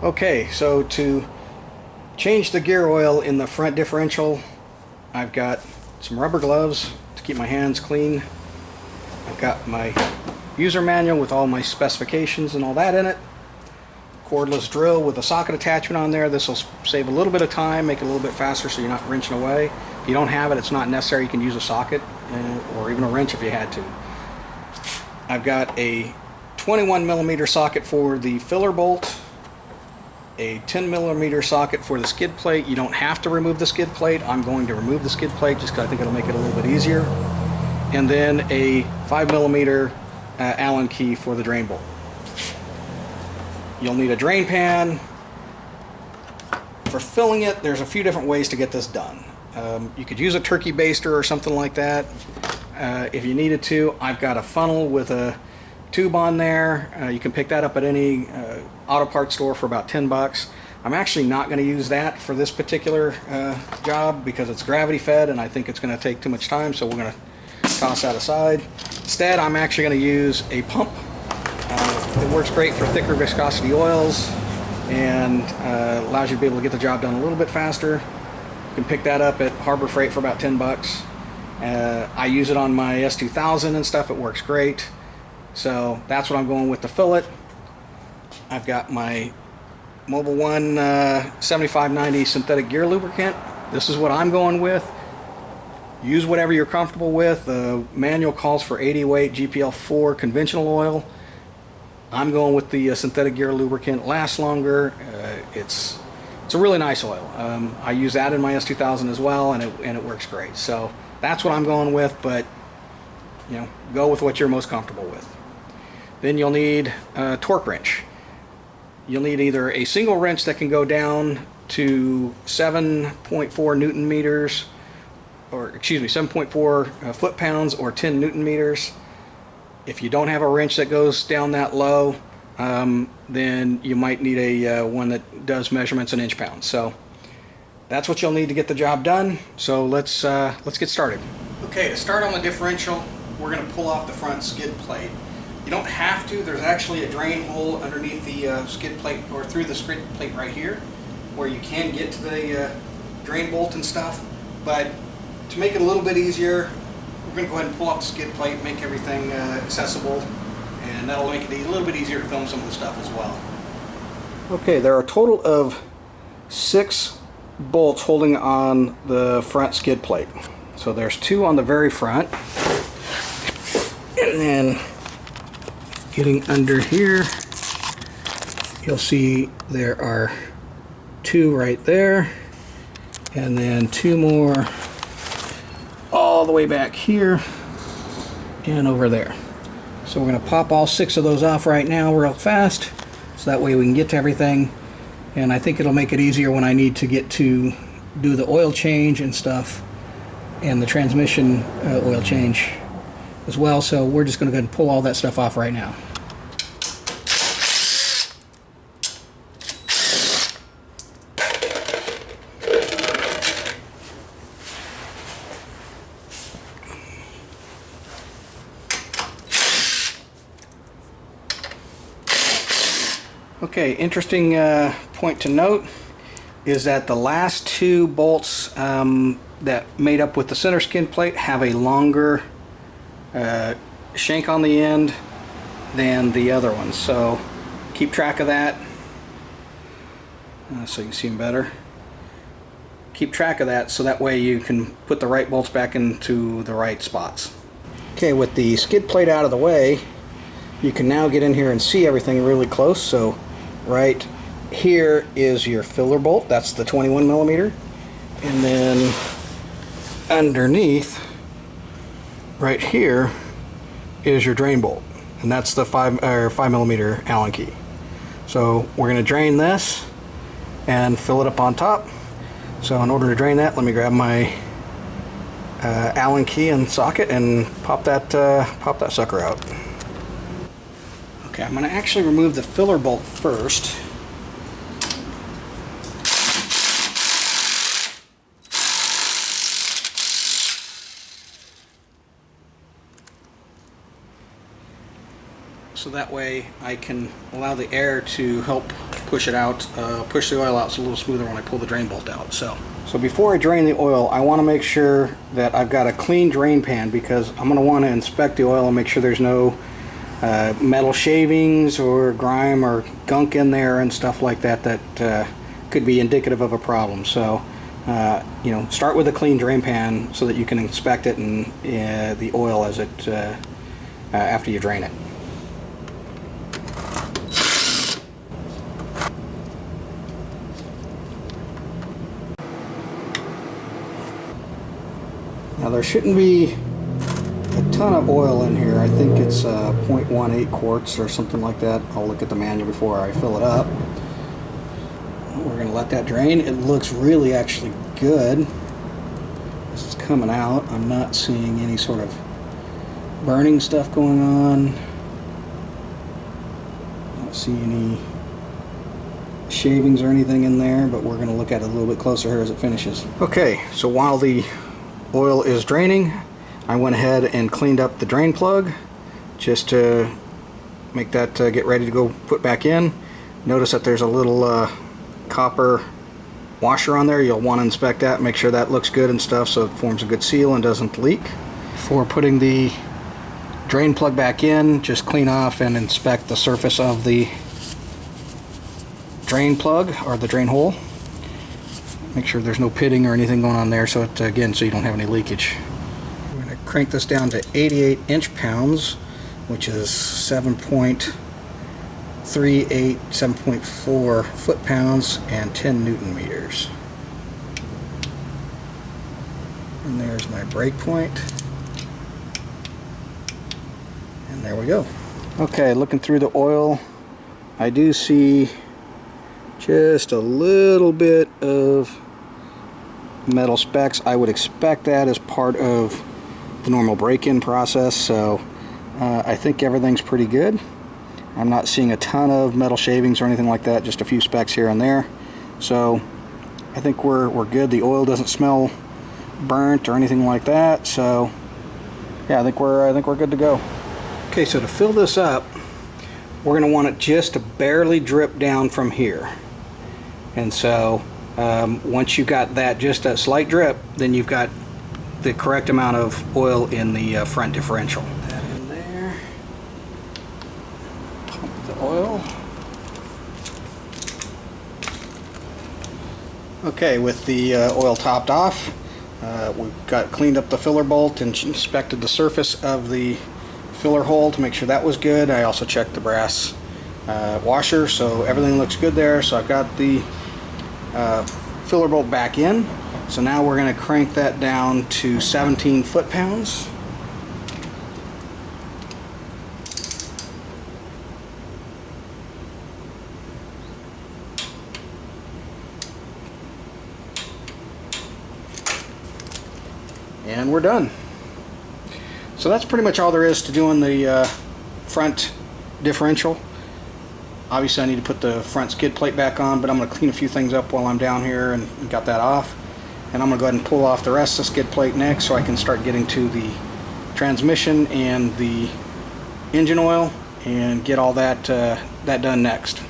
Okay, so to change the gear oil in the front differential, I've got some rubber gloves to keep my hands clean. I've got my user manual with all my specifications and all that in it. Cordless drill with a socket attachment on there. This will save a little bit of time, make it a little bit faster so you're not wrenching away. If you don't have it, it's not necessary. You can use a socket or even a wrench if you had to. I've got a 21mm socket for the filler bolt, a 10mm socket for the skid plate. You don't have to remove the skid plate. I'm going to remove the skid plate just because I think it'll make it a little bit easier. And then a 5mm Allen key for the drain bolt. You'll need a drain pan. For filling it, there's a few different ways to get this done. You could use a turkey baster or something like that if you needed to. I've got a funnel with a tube on there. You can pick that up at any auto parts store for about 10 bucks. I'm actually not going to use that for this particular job because it's gravity fed and I think it's going to take too much time, so we're going to toss that aside. Instead, I'm actually going to use a pump. It works great for thicker viscosity oils and allows you to be able to get the job done a little bit faster. You can pick that up at Harbor Freight for about 10 bucks. I use it on my S2000 and stuff. It works great. So that's what I'm going with to fill it. I've got my Mobil 1 7590 synthetic gear lubricant. This is what I'm going with. Use whatever you're comfortable with. The manual calls for 80 weight GPL4 conventional oil. I'm going with the synthetic gear lubricant. It lasts longer. It's a really nice oil. I use that in my S2000 as well, and it works great. So that's what I'm going with, but you know, go with what you're most comfortable with. Then you'll need a torque wrench. You'll need either a single wrench that can go down to 7.4 Newton meters, or excuse me, 7.4 foot-pounds or 10 Newton meters. If you don't have a wrench that goes down that low, then you might need a one that does measurements in inch-pounds. So that's what you'll need to get the job done. So let's get started. Okay, to start on the differential, we're going to pull off the front skid plate. You don't have to. There's actually a drain hole underneath the skid plate, or through the skid plate right here, where you can get to the drain bolt and stuff. But to make it a little bit easier, we're going to go ahead and pull off the skid plate, make everything accessible, and that'll make it a little bit easier to film some of the stuff as well. Okay, there are a total of 6 bolts holding on the front skid plate. So there's 2 on the very front, and then getting under here, you'll see there are 2 right there, and then 2 more all the way back here and over there. So we're going to pop all 6 of those off right now real fast, so that way we can get to everything. And I think it'll make it easier when I need to get to do the oil change and stuff, and the transmission oil change as well. So we're just going to go ahead and pull all that stuff off right now. Okay, interesting point to note is that the last 2 bolts that made up with the center skid plate have a longer shank on the end than the other ones. So keep track of that so you can see them better. Keep track of that so that way you can put the right bolts back into the right spots. Okay, with the skid plate out of the way, you can now get in here and see everything really close. So right here is your filler bolt. That's the 21mm. And then underneath, right here, is your drain bolt. And that's the 5mm Allen key. So we're going to drain this and fill it up on top. So in order to drain that, let me grab my Allen key and socket and pop that sucker out. Okay, I'm going to actually remove the filler bolt first. so that way I can allow the air to help push it out, push the oil out. It's a little smoother when I pull the drain bolt out. So before I drain the oil, I want to make sure that I've got a clean drain pan, because I'm going to want to inspect the oil and make sure there's no metal shavings or grime or gunk in there and stuff like that that could be indicative of a problem. So you know, start with a clean drain pan so that you can inspect it and the oil as it after you drain it. Now there shouldn't be a ton of oil in here. I think it's 0.18 quarts or something like that. I'll look at the manual before I fill it up. We're going to let that drain. It looks really actually good. This is coming out. I'm not seeing any sort of burning stuff going on. I don't see any shavings or anything in there, but we're going to look at it a little bit closer here as it finishes. Okay, so while the oil is draining, I went ahead and cleaned up the drain plug just to make that get ready to go put back in. Notice that there's a little copper washer on there. You'll want to inspect that, make sure that looks good and stuff so it forms a good seal and doesn't leak. Before putting the drain plug back in, just clean off and inspect the surface of the drain plug or the drain hole. Make sure there's no pitting or anything going on there, so it, again, so you don't have any leakage. We're going to crank this down to 88 inch-pounds, which is 7.38, 7.4 foot-pounds, and 10 Newton-meters. And there's my break point. And there we go. Okay, looking through the oil, I do see just a little bit of metal specks. I would expect that as part of the normal break-in process, so I think everything's pretty good. I'm not seeing a ton of metal shavings or anything like that, just a few specks here and there. So I think we're good. The oil doesn't smell burnt or anything like that, so yeah, I think we're good to go. Okay, so to fill this up, we're going to want it just to barely drip down from here. And so once you've got that, just a slight drip, then you've got the correct amount of oil in the front differential. Put that in there. Pump the oil. Okay, with the oil topped off, we've got cleaned up the filler bolt and inspected the surface of the filler hole to make sure that was good. I also checked the brass washer, so everything looks good there. So I've got the filler bolt back in. So now we're going to crank that down to 17 foot-pounds. And we're done. So that's pretty much all there is to doing the front differential. Obviously I need to put the front skid plate back on, but I'm going to clean a few things up while I'm down here and got that off. And I'm going to go ahead and pull off the rest of the skid plate next so I can start getting to the transmission and the engine oil and get all that done next.